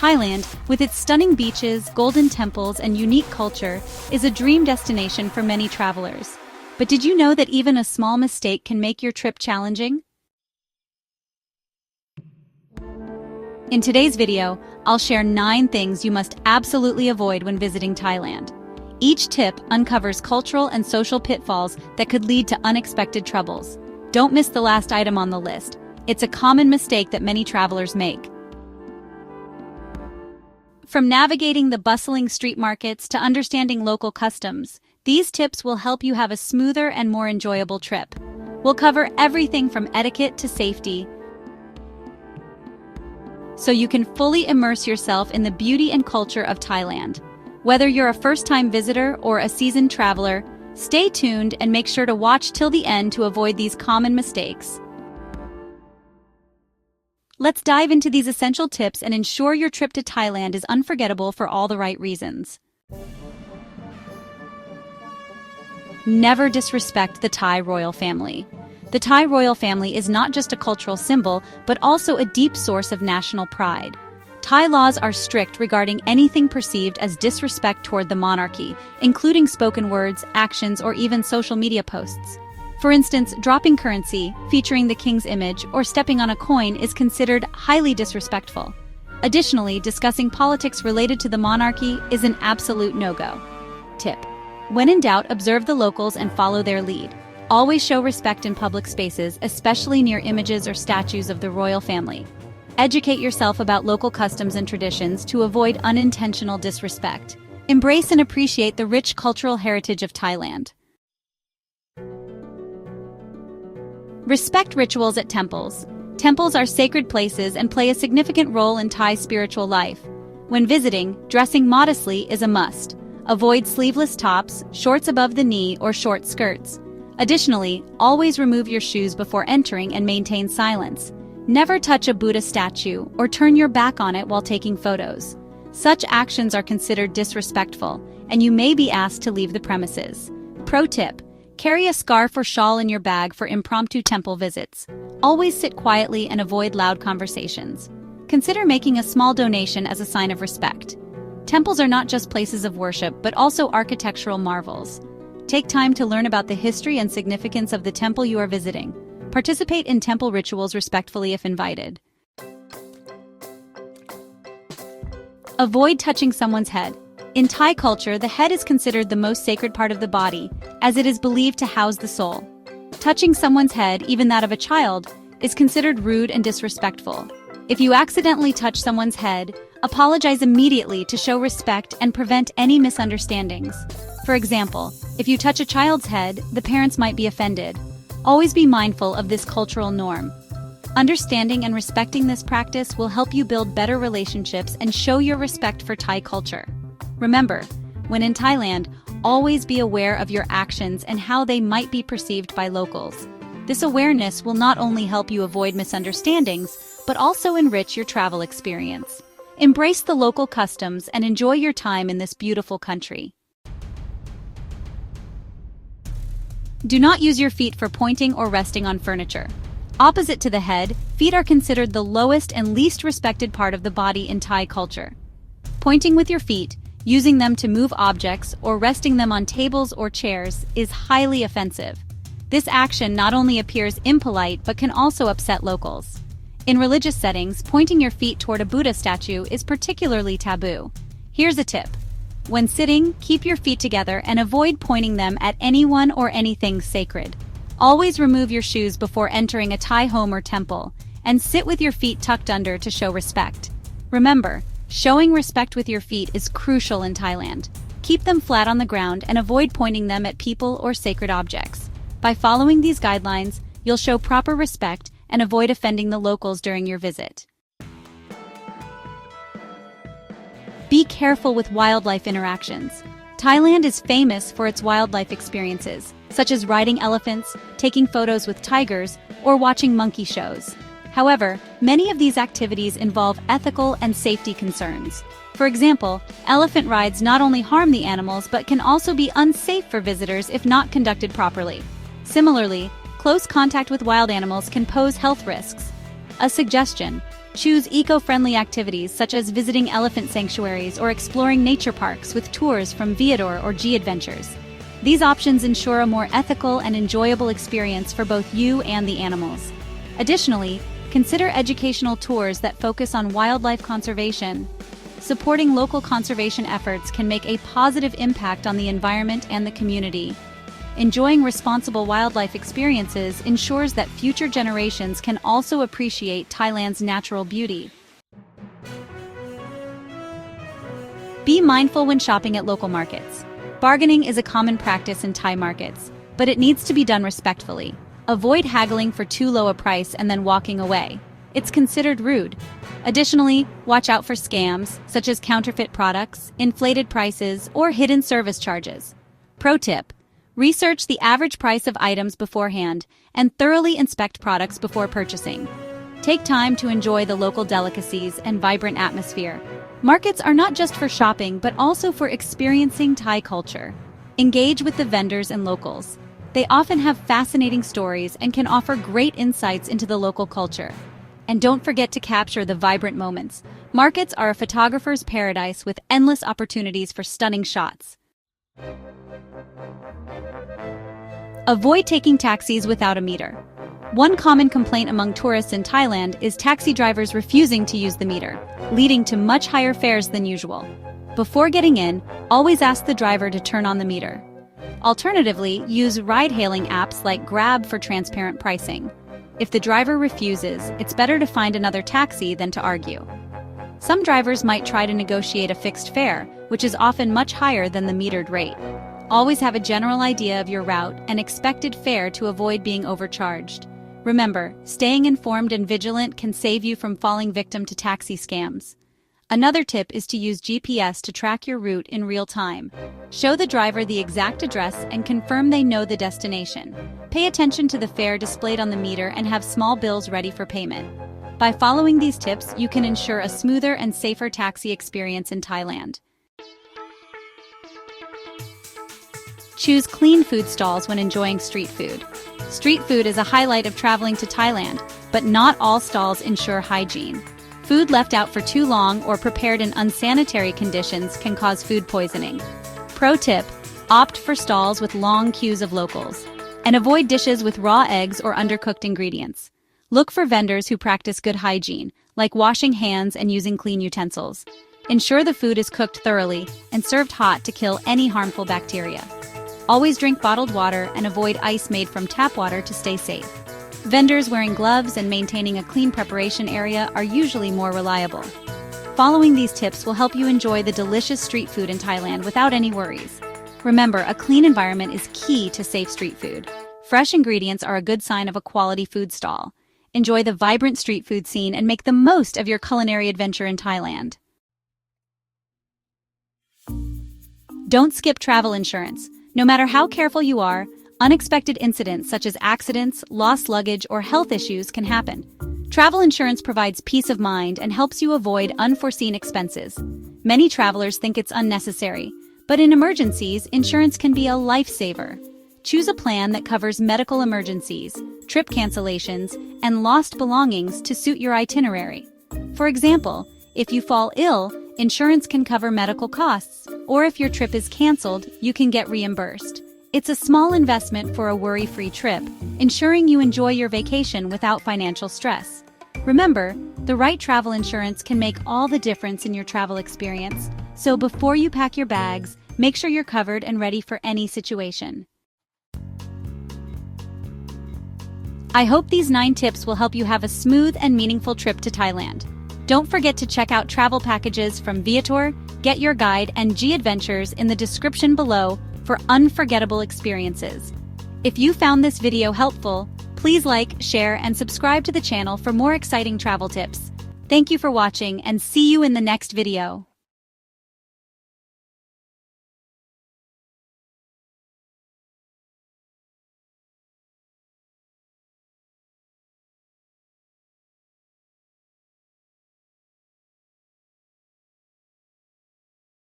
Thailand, with its stunning beaches, golden temples, and unique culture, is a dream destination for many travelers. But did you know that even a small mistake can make your trip challenging? In today's video, I'll share 9 things you must absolutely avoid when visiting Thailand. Each tip uncovers cultural and social pitfalls that could lead to unexpected troubles. Don't miss the last item on the list. It's a common mistake that many travelers make. From navigating the bustling street markets to understanding local customs, these tips will help you have a smoother and more enjoyable trip. We'll cover everything from etiquette to safety, so you can fully immerse yourself in the beauty and culture of Thailand. Whether you're a first-time visitor or a seasoned traveler, stay tuned and make sure to watch till the end to avoid these common mistakes. Let's dive into these essential tips and ensure your trip to Thailand is unforgettable for all the right reasons. Never disrespect the Thai royal family. The Thai royal family is not just a cultural symbol, but also a deep source of national pride. Thai laws are strict regarding anything perceived as disrespect toward the monarchy, including spoken words, actions, or even social media posts. For instance, dropping currency, featuring the king's image, or stepping on a coin is considered highly disrespectful. Additionally, discussing politics related to the monarchy is an absolute no-go. Tip: when in doubt, observe the locals and follow their lead. Always show respect in public spaces, especially near images or statues of the royal family. Educate yourself about local customs and traditions to avoid unintentional disrespect. Embrace and appreciate the rich cultural heritage of Thailand. Respect rituals at temples. Temples are sacred places and play a significant role in Thai spiritual life. When visiting, dressing modestly is a must. Avoid sleeveless tops, shorts above the knee, or short skirts. Additionally, always remove your shoes before entering and maintain silence. Never touch a Buddha statue or turn your back on it while taking photos. Such actions are considered disrespectful, and you may be asked to leave the premises. Pro tip: carry a scarf or shawl in your bag for impromptu temple visits. Always sit quietly and avoid loud conversations. Consider making a small donation as a sign of respect. Temples are not just places of worship, but also architectural marvels. Take time to learn about the history and significance of the temple you are visiting. Participate in temple rituals respectfully if invited. Avoid touching someone's head. In Thai culture, the head is considered the most sacred part of the body, as it is believed to house the soul. Touching someone's head, even that of a child, is considered rude and disrespectful. If you accidentally touch someone's head, apologize immediately to show respect and prevent any misunderstandings. For example, if you touch a child's head, the parents might be offended. Always be mindful of this cultural norm. Understanding and respecting this practice will help you build better relationships and show your respect for Thai culture. Remember, when in Thailand, always be aware of your actions and how they might be perceived by locals. This awareness will not only help you avoid misunderstandings, but also enrich your travel experience. Embrace the local customs and enjoy your time in this beautiful country. Do not use your feet for pointing or resting on furniture. Opposite to the head, feet are considered the lowest and least respected part of the body in Thai culture. Pointing with your feet, using them to move objects, or resting them on tables or chairs is highly offensive. This action not only appears impolite but can also upset locals. In religious settings, pointing your feet toward a Buddha statue is particularly taboo. Here's a tip. When sitting, keep your feet together and avoid pointing them at anyone or anything sacred. Always remove your shoes before entering a Thai home or temple, and sit with your feet tucked under to show respect. Remember, showing respect with your feet is crucial in Thailand. Keep them flat on the ground and avoid pointing them at people or sacred objects. By following these guidelines, you'll show proper respect and avoid offending the locals during your visit. Be careful with wildlife interactions. Thailand is famous for its wildlife experiences, such as riding elephants, taking photos with tigers, or watching monkey shows. However, many of these activities involve ethical and safety concerns. For example, elephant rides not only harm the animals but can also be unsafe for visitors if not conducted properly. Similarly, close contact with wild animals can pose health risks. A suggestion: Choose eco-friendly activities such as visiting elephant sanctuaries or exploring nature parks with tours from Viator or G Adventures. These options ensure a more ethical and enjoyable experience for both you and the animals. Additionally, consider educational tours that focus on wildlife conservation. Supporting local conservation efforts can make a positive impact on the environment and the community. Enjoying responsible wildlife experiences ensures that future generations can also appreciate Thailand's natural beauty. Be mindful when shopping at local markets. Bargaining is a common practice in Thai markets, but it needs to be done respectfully. Avoid haggling for too low a price and then walking away. It's considered rude. Additionally, watch out for scams, such as counterfeit products, inflated prices, or hidden service charges. Pro tip: research the average price of items beforehand and thoroughly inspect products before purchasing. Take time to enjoy the local delicacies and vibrant atmosphere. Markets are not just for shopping, but also for experiencing Thai culture. Engage with the vendors and locals. They often have fascinating stories and can offer great insights into the local culture. And don't forget to capture the vibrant moments. Markets are a photographer's paradise with endless opportunities for stunning shots. Avoid taking taxis without a meter. One common complaint among tourists in Thailand is taxi drivers refusing to use the meter, leading to much higher fares than usual. Before getting in, always ask the driver to turn on the meter. Alternatively, use ride-hailing apps like Grab for transparent pricing. If the driver refuses, it's better to find another taxi than to argue. Some drivers might try to negotiate a fixed fare, which is often much higher than the metered rate. Always have a general idea of your route and expected fare to avoid being overcharged. Remember, staying informed and vigilant can save you from falling victim to taxi scams. Another tip is to use GPS to track your route in real time. Show the driver the exact address and confirm they know the destination. Pay attention to the fare displayed on the meter and have small bills ready for payment. By following these tips, you can ensure a smoother and safer taxi experience in Thailand. Choose clean food stalls when enjoying street food. Street food is a highlight of traveling to Thailand, but not all stalls ensure hygiene. Food left out for too long or prepared in unsanitary conditions can cause food poisoning. Pro tip: opt for stalls with long queues of locals. And avoid dishes with raw eggs or undercooked ingredients. Look for vendors who practice good hygiene, like washing hands and using clean utensils. Ensure the food is cooked thoroughly and served hot to kill any harmful bacteria. Always drink bottled water and avoid ice made from tap water to stay safe. Vendors wearing gloves and maintaining a clean preparation area are usually more reliable. Following these tips will help you enjoy the delicious street food in Thailand without any worries. Remember, a clean environment is key to safe street food. Fresh ingredients are a good sign of a quality food stall. Enjoy the vibrant street food scene and make the most of your culinary adventure in Thailand. Don't skip travel insurance. No matter how careful you are, unexpected incidents such as accidents, lost luggage, or health issues can happen. Travel insurance provides peace of mind and helps you avoid unforeseen expenses. Many travelers think it's unnecessary, but in emergencies, insurance can be a lifesaver. Choose a plan that covers medical emergencies, trip cancellations, and lost belongings to suit your itinerary. For example, if you fall ill, insurance can cover medical costs, or if your trip is canceled, you can get reimbursed. It's a small investment for a worry-free trip, ensuring you enjoy your vacation without financial stress. Remember, the right travel insurance can make all the difference in your travel experience, so before you pack your bags, make sure you're covered and ready for any situation. I hope these 9 tips will help you have a smooth and meaningful trip to Thailand. Don't forget to check out travel packages from Viator, Get Your Guide, and G Adventures in the description below for unforgettable experiences. If you found this video helpful, please like, share, and subscribe to the channel for more exciting travel tips. Thank you for watching and see you in the next video.